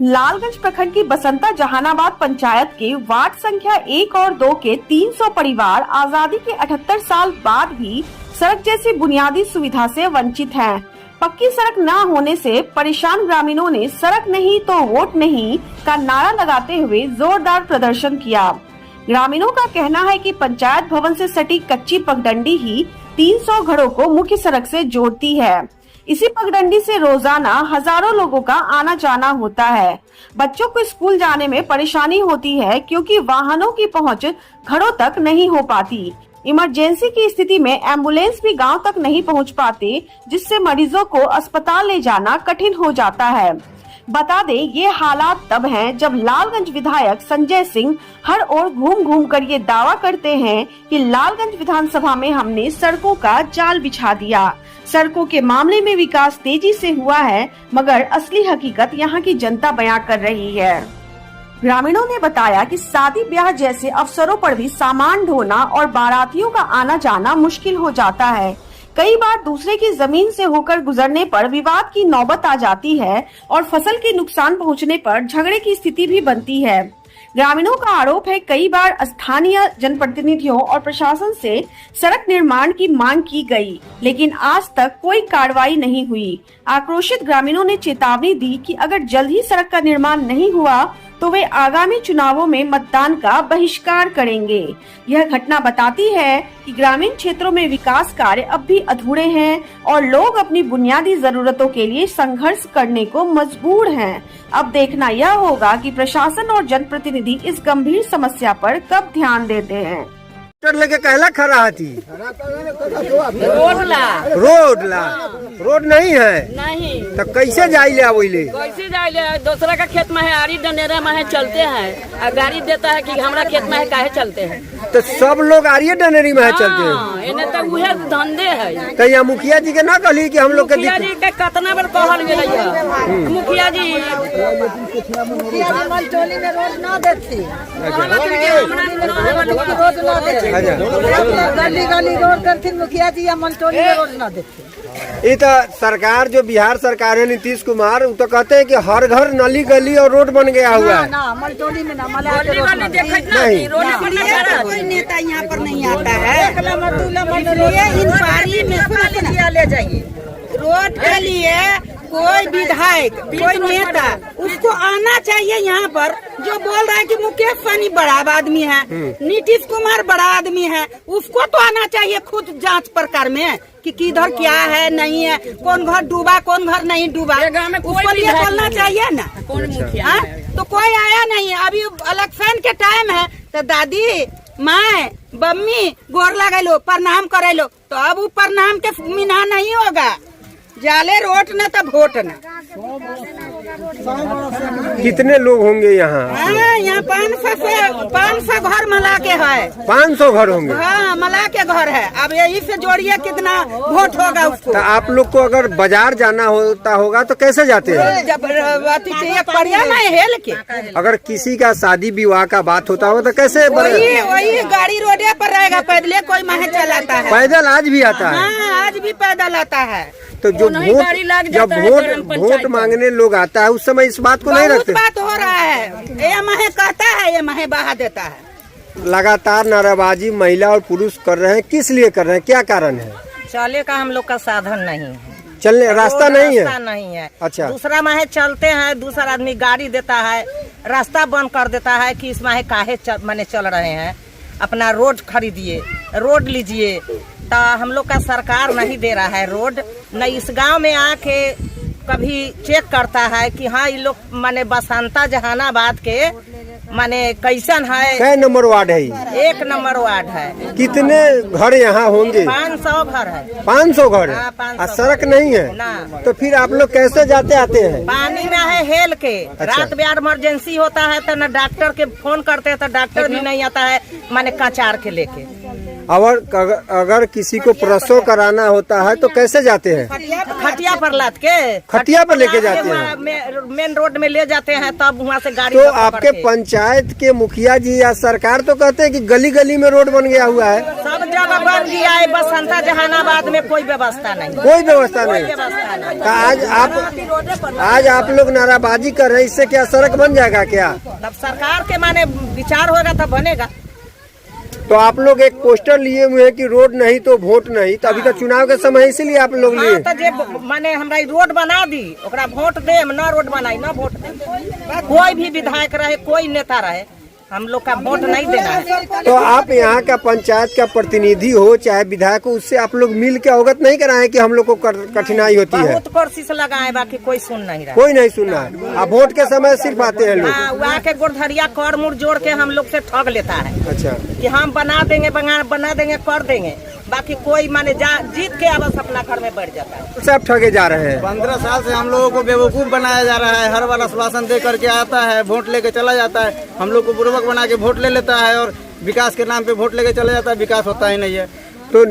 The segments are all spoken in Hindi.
लालगंज प्रखंड की बसंता जहानाबाद पंचायत के वार्ड संख्या 1 और 2 के 300 परिवार आजादी के 78 साल बाद भी सड़क जैसी बुनियादी सुविधा से वंचित हैं। पक्की सड़क न होने से परेशान ग्रामीणों ने सड़क नहीं तो वोट नहीं का नारा लगाते हुए जोरदार प्रदर्शन किया। ग्रामीणों का कहना है कि पंचायत भवन से सटी कच्ची पगडंडी ही 300 घरों को मुख्य सड़क से जोड़ती है। इसी पगडंडी से रोजाना हजारों लोगों का आना जाना होता है। बच्चों को स्कूल जाने में परेशानी होती है क्योंकि वाहनों की पहुंच घरों तक नहीं हो पाती। इमरजेंसी की स्थिति में एम्बुलेंस भी गांव तक नहीं पहुंच पाते, जिससे मरीजों को अस्पताल ले जाना कठिन हो जाता है। बता दें, ये हालात तब हैं जब लालगंज विधायक संजय सिंह हर ओर घूम घूम कर ये दावा करते हैं कि लालगंज विधानसभा में हमने सड़कों का जाल बिछा दिया। सड़कों के मामले में विकास तेजी से हुआ है, मगर असली हकीकत यहाँ की जनता बयां कर रही है। ग्रामीणों ने बताया कि शादी ब्याह जैसे अवसरों पर भी सामान ढोना और बारातियों का आना जाना मुश्किल हो जाता है। कई बार दूसरे की जमीन से होकर गुजरने पर विवाद की नौबत आ जाती है और फसल के नुकसान पहुंचने पर झगड़े की स्थिति भी बनती है। ग्रामीणों का आरोप है कई बार स्थानीय जनप्रतिनिधियों और प्रशासन से सड़क निर्माण की मांग की गई, लेकिन आज तक कोई कार्रवाई नहीं हुई। आक्रोशित ग्रामीणों ने चेतावनी दी कि अगर जल्द ही सड़क का निर्माण नहीं हुआ तो वे आगामी चुनावों में मतदान का बहिष्कार करेंगे। यह घटना बताती है कि ग्रामीण क्षेत्रों में विकास कार्य अब भी अधूरे हैं और लोग अपनी बुनियादी जरूरतों के लिए संघर्ष करने को मजबूर हैं। अब देखना यह होगा कि प्रशासन और जनप्रतिनिधि इस गंभीर समस्या पर कब ध्यान देते हैं। लेके कहला खड़ा थी रोड नहीं है नहीं तो कैसे जाइले आवइले? कैसे जाइले? दूसरा का खेत में है, आरी डंडेरा में है, चलते हैं। गाड़ी देता है कि हमारा खेत में है, काहे चलते हैं? तो सब लोग आरिये डनेरी में है चलते हैं। इन्हें तो वह धंधे है। तो यहाँ मुखिया जी के ना कहली कि हम लोग के मुखिया जी के कितना बार कहल गेल है। मुखिया जी मलटोली में रोड न देती, गली गली रोड करती मुखिया जी, या मलटोली में रोड न देती। ये तो सरकार जो बिहार सरकार है नीतीश कुमार, वो तो कहते हैं कि हर घर नली गली और रोड बन गया हुआ है। ना मलटोली में ना नहीं, कोई नेता यहाँ पर नहीं आता है। इन पारी में ले जाइए रोड के लिए कोई विधायक कोई नेता उसको आना चाहिए यहाँ पर, जो बोल रहा है कि मुकेश सहनी बड़ा आदमी है, नीतीश कुमार बड़ा आदमी है, उसको तो आना चाहिए खुद जांच प्रकार में कि किधर क्या है नहीं है, कौन घर डूबा कौन घर नहीं डूबा, उसको लिए बोलना चाहिए ना। कौन मुखिया? तो कोई आया नहीं। अभी इलेक्शन के टाइम है तो दादी माँ बम्मी गोर लगा लो, प्रणाम करे लो, तो अब वो प्रणाम के मीना नहीं होगा। जाले रोट न तो वोट न। कितने लोग होंगे यहाँ? यहाँ 500 घर मला के है। 500 घर होंगे? हाँ, मला के घर है। अब यही से जोड़िए कितना वोट होगा उसको। तो आप लोग को अगर बाजार जाना होता होगा तो कैसे जाते हैं? जब परिया में हेल के, अगर किसी का शादी विवाह का बात होता होगा तो कैसे? वही गाड़ी रोडे पर रहेगा, पैदले कोई माहे चलाता है। पैदल आज भी आता है? हाँ, आज भी पैदल आता है। तो जो वोट मांगने लोग आता है उस समय इस बात को नहीं रखते। बात हो रहा है, ये महे कहता है, ये महे बहा देता है। लगातार नाराबाजी महिला और पुरुष कर रहे हैं, किस लिए कर रहे हैं, क्या कारण है? चले का हम लोग का साधन नहीं है, चलने रास्ता नहीं है। नहीं है। अच्छा, दूसरा माहे चलते हैं, दूसरा आदमी गाड़ी देता है, रास्ता बंद कर देता है कि इस माहे काहे माने चल रहे हैं, अपना रोड खरीदिए, रोड लीजिए। तो हम लोग का सरकार नहीं दे रहा है रोड, न इस गांव में आके कभी चेक करता है कि हाँ ये लोग माने बसंता जहानाबाद के माने कैसन है। क्या नंबर वार्ड है? 1 नंबर वार्ड है। कितने घर यहाँ होंगे? 500 घर है। 500 घर है? हाँ, 500 सड़क नहीं है ना। तो फिर आप लोग कैसे जाते आते हैं? पानी में है हेल के। अच्छा। रात बिहार इमरजेंसी होता है तो न डॉक्टर के फोन करते हैं तो डॉक्टर भी नहीं आता है, माने कचार के लेके। अगर किसी को प्रसव कराना होता है तो कैसे जाते हैं? खटिया पर लाद के, खटिया पर लेके जाते हैं, मेन रोड में ले जाते हैं, तब वहाँ से गाड़ी। तो आपके पंचायत के मुखिया जी या सरकार तो कहते हैं कि गली गली में रोड बन गया हुआ है। सब जगह बन गया है, बसंता जहानाबाद में कोई व्यवस्था नहीं, कोई व्यवस्था कोई नहीं। व्यवस्था नहीं। तो आज आप लोग नाराबाजी कर रहे हैं, इससे क्या सड़क बन जाएगा क्या? तब सरकार के माने विचार होगा तब बनेगा। तो आप लोग एक पोस्टर लिए हुए हैं कि रोड नहीं तो वोट नहीं, तो अभी तो चुनाव के समय इसीलिए आप लोग लिए। हाँ, तो जे माने हमरा ई रोड बना दी, ओकरा वोट दे, न रोड बनाई न वोट दे। कोई भी विधायक रहे, कोई नेता रहे, हम लोग का वोट नहीं देना है। तो आप यहाँ का पंचायत का प्रतिनिधि हो चाहे विधायक हो, उससे आप लोग मिल के अवगत नहीं कराएं कि हम लोग को कठिनाई होती है? बहुत कोशिश लगाए, बाकी कोई सुन नहीं रहा। कोई नहीं सुन रहा है। अब वोट के समय सिर्फ आते हैं लोग। हाँ, वो आके गोरधरिया कर मुड़ जोड़ के हम लोग से ठग लेता है। अच्छा, कि हम बना देंगे, बना देंगे, कर देंगे, बाकी कोई माने जीत के बस अपना घर में बैठ जाता है। सब ठगे जा रहे हैं। 15 साल से हम लोगों को बेवकूफ बनाया जा रहा है। हर बार आश्वासन दे करके आता है, वोट लेके चला जाता है, हम लोग को बुर्बक बना के वोट ले लेता है और विकास के नाम पे वोट लेके चला जाता है। विकास होता ही नहीं है। तो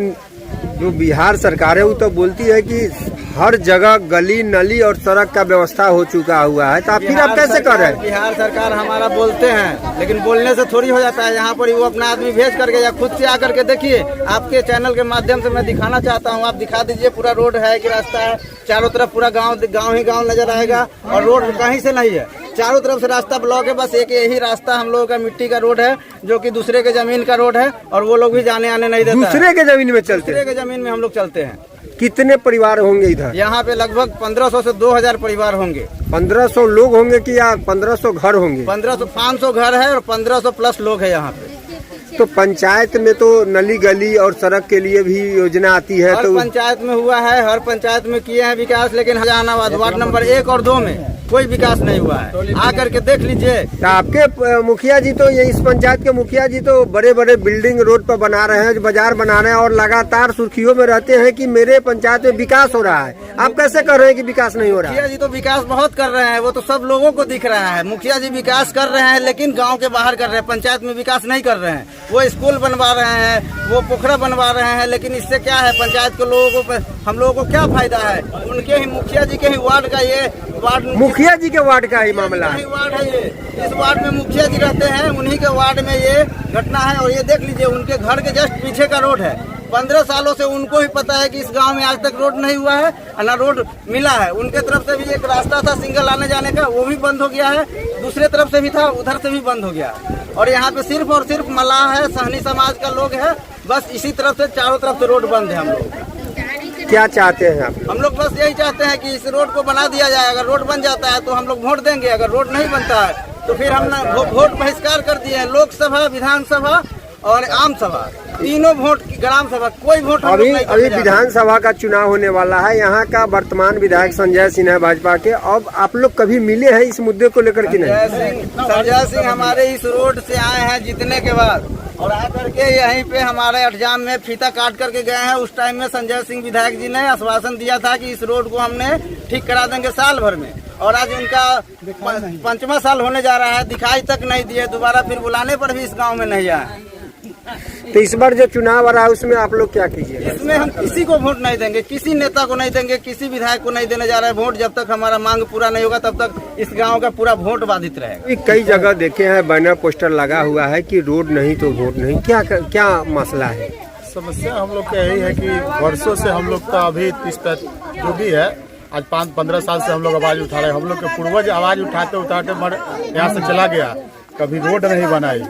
जो बिहार सरकार है वो तो बोलती है कि हर जगह गली नली और सड़क का व्यवस्था हो चुका हुआ है, तो फिर आप कैसे कर रहे हैं? बिहार सरकार हमारा बोलते हैं, लेकिन बोलने से थोड़ी हो जाता है। यहाँ पर वो अपना आदमी भेज करके या खुद से आकर के देखिए। आपके चैनल के माध्यम से मैं दिखाना चाहता हूँ, आप दिखा दीजिए पूरा रोड है कि रास्ता है, चारों तरफ पूरा गाँव ही गाँव नजर आएगा और रोड कहीं से नहीं है। चारों तरफ से रास्ता ब्लॉक है, बस एक यही रास्ता हम लोगों का मिट्टी का रोड है, जो कि दूसरे के जमीन का रोड है और वो लोग भी जाने आने नहीं देते। दूसरे के जमीन में चलते हैं? दूसरे के जमीन में हम लोग चलते हैं। कितने परिवार होंगे इधर? यहाँ पे लगभग 1500 से 2000 परिवार होंगे। 1500 लोग होंगे कि या 1500 घर होंगे? 500 घर है और 1500 प्लस लोग है यहाँ पे। तो पंचायत में तो नली गली और सड़क के लिए भी योजना आती है, हर तो पंचायत में हुआ है, हर पंचायत में किए हैं विकास, लेकिन जहानाबाद वार्ड नंबर 1 और 2 में कोई विकास नहीं हुआ है। आकर के देख लीजिए। तो आपके मुखिया जी तो ये इस पंचायत के मुखिया जी तो बड़े बड़े बिल्डिंग रोड पर बना रहे हैं, बाजार बना रहे हैं और लगातार सुर्खियों में रहते हैं कि मेरे पंचायत में विकास हो रहा है। आप कैसे कर रहे हैं कि विकास नहीं हो रहा है? मुखिया जी तो विकास बहुत कर रहे हैं, वो तो सब लोगों को दिख रहा है। मुखिया जी विकास कर रहे हैं, लेकिन गाँव के बाहर कर रहे हैं, पंचायत में विकास नहीं कर रहे हैं। वो स्कूल बनवा रहे हैं, वो पोखरा बनवा रहे हैं, लेकिन इससे क्या है, पंचायत के लोगों को, हम लोगों को क्या फायदा है? उनके ही मुखिया जी के ही वार्ड का ये वार्ड, मुखिया जी के वार्ड का ही मामला है। वार्ड है ये, इस वार्ड में मुखिया जी रहते हैं, उन्हीं के वार्ड में ये घटना है। और ये देख लीजिए, उनके घर के जस्ट पीछे का रोड है। 15 सालों से उनको ही पता है कि इस गांव में आज तक रोड नहीं हुआ है, ना रोड मिला है। उनके तरफ से भी एक रास्ता था सिंगल आने जाने का, वो भी बंद हो गया है। दूसरे तरफ से भी था, उधर से भी बंद हो गया। और यहाँ पे सिर्फ और सिर्फ मलाह है, सहनी समाज का लोग है, बस इसी तरफ से चारों तरफ से रोड बंद है। हम लोग क्या चाहते हैं आप? हम लोग बस यही चाहते हैं कि इस रोड को बना दिया जाए। अगर रोड बन जाता है तो हम लोग वोट देंगे, अगर रोड नहीं बनता है तो फिर हम वोट बहिष्कार कर दिए हैं। लोकसभा, विधानसभा और आम सभा, तीनों वोट, ग्राम सभा, कोई वोट अभी विधानसभा का चुनाव होने वाला है। यहाँ का वर्तमान विधायक संजय सिंह है भाजपा के। अब आप लोग कभी मिले हैं इस मुद्दे को लेकर कि नहीं? संजय सिंह हमारे इस रोड से आए हैं जीतने के बाद, और आकर के यहीं पे हमारे अठजाम में फीता काट करके गए हैं। उस टाइम में संजय सिंह विधायक जी ने आश्वासन दिया था कि इस रोड को हमने ठीक करा देंगे साल भर में, और आज उनका 5वां साल होने जा रहा है, दिखाई तक नहीं दिए। दोबारा फिर बुलाने पर भी इस गाँव में नहीं आए। तो इस बार जो चुनाव आ रहा है उसमें आप लोग क्या कीजिए? इसमें हम किसी को वोट नहीं देंगे, किसी नेता को नहीं देंगे, किसी विधायक को नहीं देने जा रहे हैं वोट। जब तक हमारा मांग पूरा नहीं होगा तब तक इस गांव का पूरा वोट बाधित रहेगा। कई जगह देखे हैं बैनर पोस्टर लगा हुआ है कि रोड नहीं तो वोट नहीं। क्या मसला है? समस्या हम लोग का यही है कि वर्षों से हम लोग का अभी जो भी है, आज 5-15 साल से हम लोग आवाज उठा रहे हैं। हम लोग के पूर्वज आवाज उठाते उठाते यहाँ से चला गया, कभी रोड नहीं बनाई।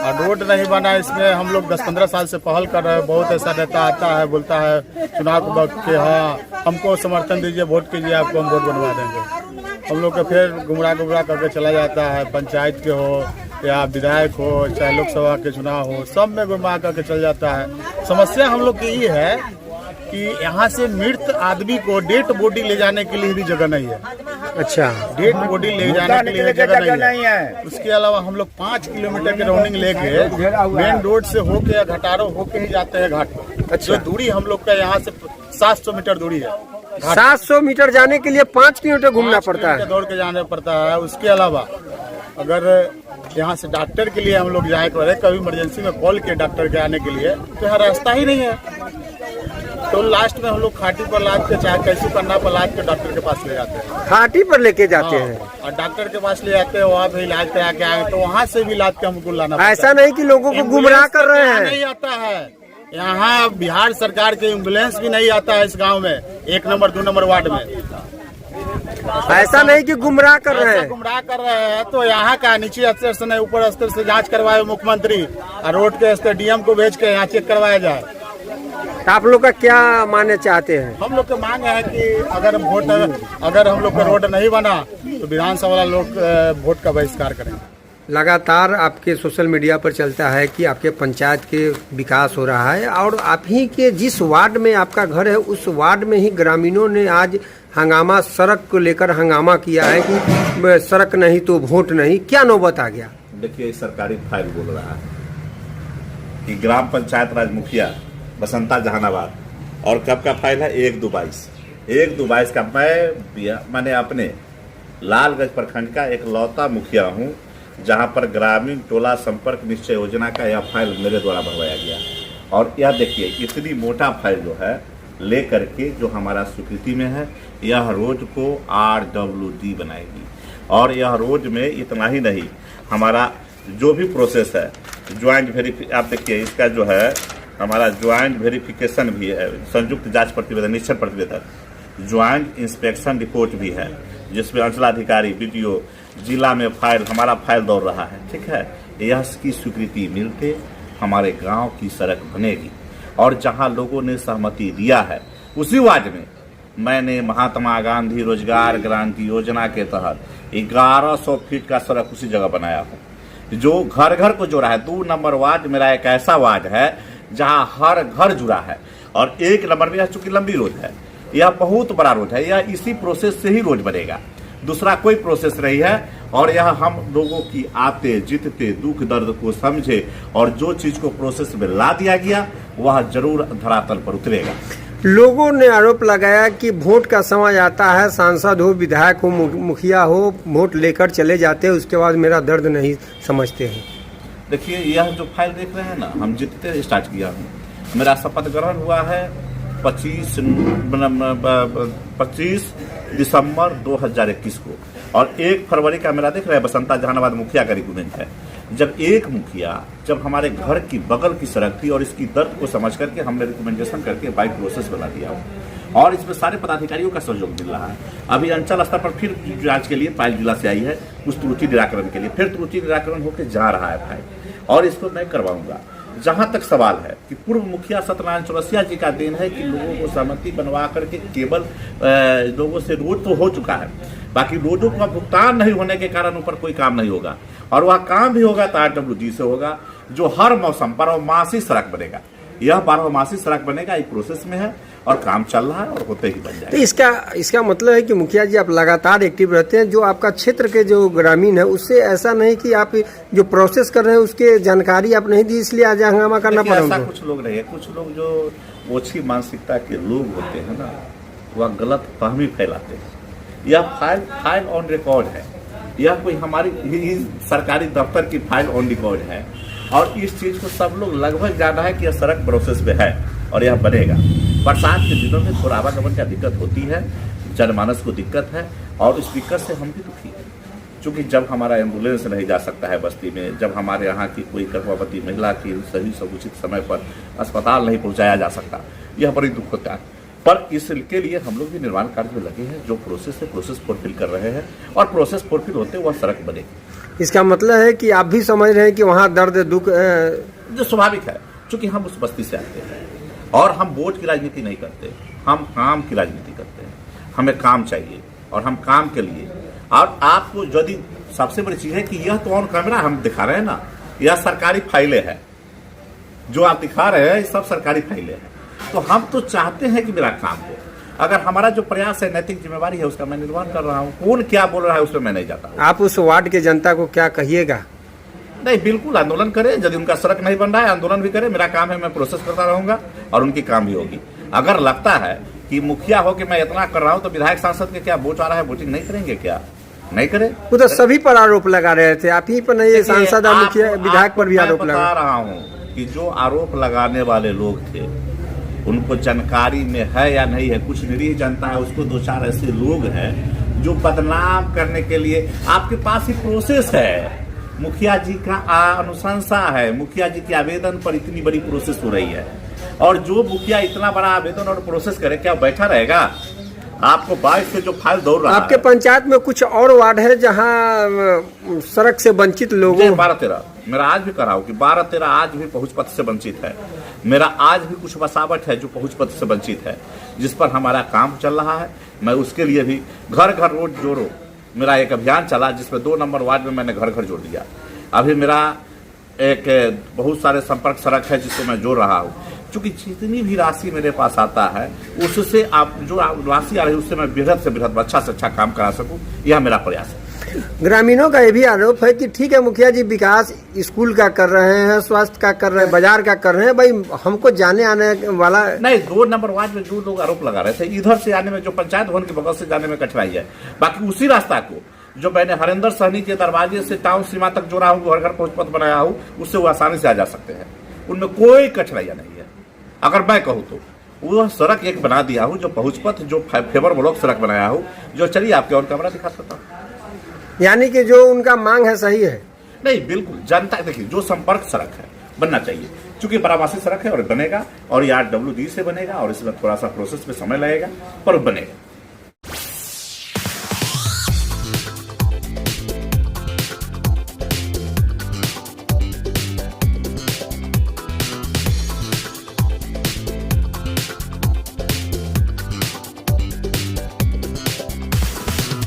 और रोड नहीं बना, इसमें हम लोग 10-15 साल से पहल कर रहे हैं। बहुत ऐसा नेता आता है, बोलता है चुनाव के वक्त के हाँ हमको समर्थन दीजिए, वोट कीजिए, आपको हम वोट बनवा देंगे। हम लोग का फिर गुमराह करके चला जाता है। पंचायत के हो या विधायक हो, चाहे लोकसभा के चुनाव हो, सब में गुमराह करके चल जाता है। समस्या हम लोग की ये है कि यहाँ से मृत आदमी को डेड बॉडी ले जाने के लिए भी जगह नहीं है। अच्छा, डेड बॉडी ले जाने के लिए जगह नहीं है। उसके अलावा हम लोग 5 किलोमीटर की राउंडिंग लेके मेन रोड से होके या घटारो होके ही जाते हैं घाट पर। अच्छा, दूरी हम लोग का यहाँ से 700 मीटर दूरी है। 700 मीटर जाने के लिए 5 किलोमीटर घूमना पड़ता है, दौड़ के जाना पड़ता है। उसके अलावा अगर यहाँ से डॉक्टर के लिए हम लोग जाए कभी इमरजेंसी में कॉल किए डॉक्टर के आने के लिए, तो यहाँ रास्ता ही नहीं है। तो लास्ट में हम लोग खाटी पर लाद के, चाहे कैसे पन्ना पर लाद के डॉक्टर के पास ले जाते हैं। खाटी पर लेके जाते हैं और डॉक्टर के पास ले जाते हैं, वहाँ भी इलाज करा के आए तो वहाँ से भी लाद के हमको लाना। ऐसा नहीं कि लोगों को गुमराह कर रहे हैं। नहीं आता है, यहाँ बिहार सरकार के एम्बुलेंस भी नहीं आता है इस गांव में, 1 नंबर 2 नंबर वार्ड में। ऐसा नहीं कि गुमराह कर रहे हैं। गुमराह कर रहे हैं तो यहाँ का नीचे स्तर से नहीं ऊपर स्तर से जांच करवाए मुख्यमंत्री, और रोड के स्तर डीएम को भेज के यहाँ चेक करवाया जाए। आप लोग का क्या मानना चाहते हैं? हम लोग की मांग है कि अगर हम लोग का रोड नहीं बना तो विधानसभा वाला लोग वोट का बहिष्कार करें। लगातार आपके सोशल मीडिया पर चलता है कि आपके पंचायत के विकास हो रहा है, और आप ही के जिस वार्ड में आपका घर है उस वार्ड में ही ग्रामीणों ने आज हंगामा, सड़क को लेकर हंगामा किया है कि सड़क नहीं तो वोट नहीं। क्या नौबत आ गया? देखिए, सरकारी फाइल बोल रहा है कि ग्राम पंचायत राज मुखिया बसंता जहानाबाद, और कब का फाइल है 1/22 का। मैंने अपने लालगंज प्रखंड का एक लौता मुखिया हूँ जहाँ पर ग्रामीण टोला संपर्क निश्चय योजना का यह फाइल मेरे द्वारा भरवाया गया। और यह देखिए, इतनी मोटा फाइल जो है ले करके जो हमारा स्वीकृति में है, यह रोड को RWD बनाएगी। और यह रोड में इतना ही नहीं, हमारा जो भी प्रोसेस है ज्वाइंट वेरिफिकेशन, आप देखिए इसका जो है हमारा ज्वाइंट वेरिफिकेशन भी है, संयुक्त जांच प्रतिवेदन, निश्चय प्रतिवेदन, ज्वाइंट इंस्पेक्शन रिपोर्ट भी है, जिसमें अंचलाधिकारी, BDO जिला में हमारा फाइल दौड़ रहा है। ठीक है, यह की स्वीकृति मिलते हमारे गांव की सड़क बनेगी। और जहां लोगों ने सहमति दिया है उसी वार्ड में मैंने महात्मा गांधी रोजगार गारंटी योजना के तहत 1100 फीट का सड़क उसी जगह बनाया हूँ, जो घर घर को जोड़ा है। 2 नंबर वार्ड मेरा एक ऐसा वार्ड है जहां हर घर जुड़ा है, और 1 नंबर में यह चूंकि लंबी रोड है, यह बहुत बड़ा रोड है, यह इसी प्रोसेस से ही रोड बनेगा, दूसरा कोई प्रोसेस नहीं है। और यह हम लोगों की आते जीतते दुख दर्द को समझे, और जो चीज को प्रोसेस में ला दिया गया वह जरूर धरातल पर उतरेगा। लोगों ने आरोप लगाया कि वोट का समय आता है, सांसद हो, विधायक हो, मुखिया हो, वोट लेकर चले जाते हैं, उसके बाद मेरा दर्द नहीं समझते हैं। देखिए, यह जो फाइल देख रहे हैं ना, हम जीतते स्टार्ट किया हूँ। मेरा शपथ ग्रहण हुआ है 25 दिसंबर 2021 को, और 1 फरवरी का मेरा देख रहे हैं बसंता जहानाबाद मुखिया का रिक्रूटमेंट है। जब एक मुखिया जब हमारे घर की बगल की सड़क थी और इसकी दर्द को समझ करके हमने रिकमेंडेशन करके बाई प्रोसेस बना दिया हो, और इसमें सारे पदाधिकारियों का सहयोग मिल रहा है। अभी अंचल स्तर पर फिर जांच के लिए फाइल जिला से आई है, उस त्रुटि निराकरण के लिए फिर त्रुटि निराकरण होकर जा रहा है फाइल, और इसको मैं करवाऊंगा। जहां तक सवाल है कि पूर्व मुखिया सत्यनारायण चौरसिया जी का देन है कि लोगों को सहमति बनवा करके केवल लोगों से रोड तो हो चुका है, बाकी रोडों का भुगतान नहीं होने के कारण ऊपर कोई काम नहीं होगा, और वह काम भी होगा तो RWD से होगा, जो हर मौसम पर 12मासी सड़क बनेगा। यह 12मासी सड़क बनेगा, एक प्रोसेस में है और काम चल रहा है और होते ही बन जाएगा। तो इसका मतलब है कि मुखिया जी आप लगातार एक्टिव रहते हैं, जो आपका क्षेत्र के जो ग्रामीण है उससे ऐसा नहीं कि आप जो प्रोसेस कर रहे हैं उसके जानकारी आप नहीं दी, इसलिए आज हंगामा करना पड़ा। ऐसा कुछ लोग नहीं है, कुछ लोग जो ओछी मानसिकता के लोग होते हैं ना, वह गलत फहमी फैलाते हैं। यह फाइल ऑन रिकॉर्ड है, यह कोई हमारी सरकारी दफ्तर की फाइल ऑन रिकॉर्ड है, और इस चीज को सब लोग लगभग जाना है कि यह सड़क प्रोसेस में है और यह बनेगा। बरसात के दिनों में थोड़ा आवागमन का दिक्कत होती है, जनमानस को दिक्कत है, और इस दिक्कत से हम भी दुखी हैं, क्योंकि जब हमारा एम्बुलेंस नहीं जा सकता है बस्ती में, जब हमारे यहाँ की कोई गर्भवती महिला की सही समुचित समय पर अस्पताल नहीं पहुँचाया जा सकता, यह बड़ी दुख होता है। पर इसके लिए हम लोग भी निर्माण कार्य में लगे हैं, जो प्रोसेस है प्रोसेस फुलफिल कर रहे हैं, और प्रोसेस फुलफिल होते वह सड़क बनेगी। इसका मतलब है कि आप भी समझ रहे हैं कि वहाँ दर्द दुख जो स्वाभाविक है, क्योंकि हम उस बस्ती से आते हैं, और हम वोट की राजनीति नहीं करते, हम काम की राजनीति करते हैं। हमें काम चाहिए और हम काम के लिए। और आपको यदि सबसे बड़ी चीज है कि यह तो ऑन कैमरा हम दिखा रहे हैं ना, यह सरकारी फाइलें हैं, जो आप दिखा रहे हैं सब सरकारी फाइलें हैं। तो हम तो चाहते हैं कि मेरा काम हो, अगर हमारा जो प्रयास है, नैतिक जिम्मेवारी है, उसका मैं निर्वहन कर रहा हूँ। कौन क्या बोल रहा है उसमें मैं नहीं जाता। आप उस वार्ड के जनता को क्या कहिएगा? नहीं, बिल्कुल आंदोलन करें, यदि उनका सड़क नहीं बन रहा है आंदोलन भी करें, मेरा काम है, मैं प्रोसेस करता रहूंगा और उनकी काम भी होगी। अगर लगता है कि मुखिया हो कि मैं इतना कर रहा हूं तो विधायक सांसद के क्या वोट आ रहा है, वोटिंग नहीं करेंगे क्या? नहीं करें। वो तो सभी पर आरोप लगा रहे थे, आप ही पर नहीं, सांसद और मुखिया विधायक पर भी आरोप लगा रहा हूँ कि जो आरोप लगाने वाले लोग थे उनको जानकारी में है या नहीं है, कुछ निरीह जनता है, उसको 2-4 ऐसे लोग हैं जो बदनाम करने के लिए। आपके पास ही प्रोसेस है, मुखिया जी का अनुशंसा है, मुखिया जी के आवेदन पर इतनी बड़ी प्रोसेस हो रही है, और जो मुखिया इतना बड़ा आवेदन और प्रोसेस करे, क्या बैठा रहेगा? आपको 22 से जो फाइल दौड़ रहा आपके पंचायत में कुछ और वार्ड है जहां सड़क से वंचित लोगों 12-13 मेरा आज भी कह रहा हूँ कि 12-13 आज भी पहुंच पथ से वंचित है। मेरा आज भी कुछ बसावट है जो पहुंच पथ से वंचित है, जिस पर हमारा काम चल रहा है। मैं उसके लिए भी घर घर रोड जोड़ो मेरा एक अभियान चला, जिसमें 2 नंबर वार्ड में मैंने घर घर जोड़ दिया। अभी मेरा एक बहुत सारे संपर्क सड़क है जिसको मैं जोड़ रहा हूँ। क्योंकि जितनी भी राशि मेरे पास आता है उससे आप जो राशि आ रही है उससे मैं बृहद से बृहद अच्छा से अच्छा काम करा सकूं, यह मेरा प्रयास है। ग्रामीणों का ये भी आरोप है कि ठीक है मुखिया जी विकास स्कूल का कर रहे हैं, स्वास्थ्य का कर रहे हैं, बाजार का कर रहे हैं, भाई हमको जाने आने वाला नहीं। 2 नंबर वार्ड में जो लोग आरोप लगा रहे थे, इधर से आने में जो पंचायत भवन के बगल से जाने में कठिनाई है, बाकी उसी रास्ता को जो मैंने हरिंदर सहनी के दरवाजे से टाउन सीमा तक जोड़ा हूँ, घर घर पहुंच पथ बनाया हूँ, उससे वो आसानी से आ जा सकते हैं। उनमें कोई कठिनाइयां नहीं है। अगर मैं कहूँ तो वो सड़क एक बना दिया हूँ जो पहुंच पथ, जो फेवर ब्लॉक सड़क बनाया हूँ, जो चलिए आपके और कैमरा दिखा सकता हूँ। यानी कि जो उनका मांग है सही है? नहीं, बिल्कुल जनता देखिए, जो संपर्क सड़क है बनना चाहिए, क्योंकि बराबासी सड़क है और बनेगा, और ये RWD से बनेगा और इसमें थोड़ा सा प्रोसेस में समय लगेगा पर बनेगा।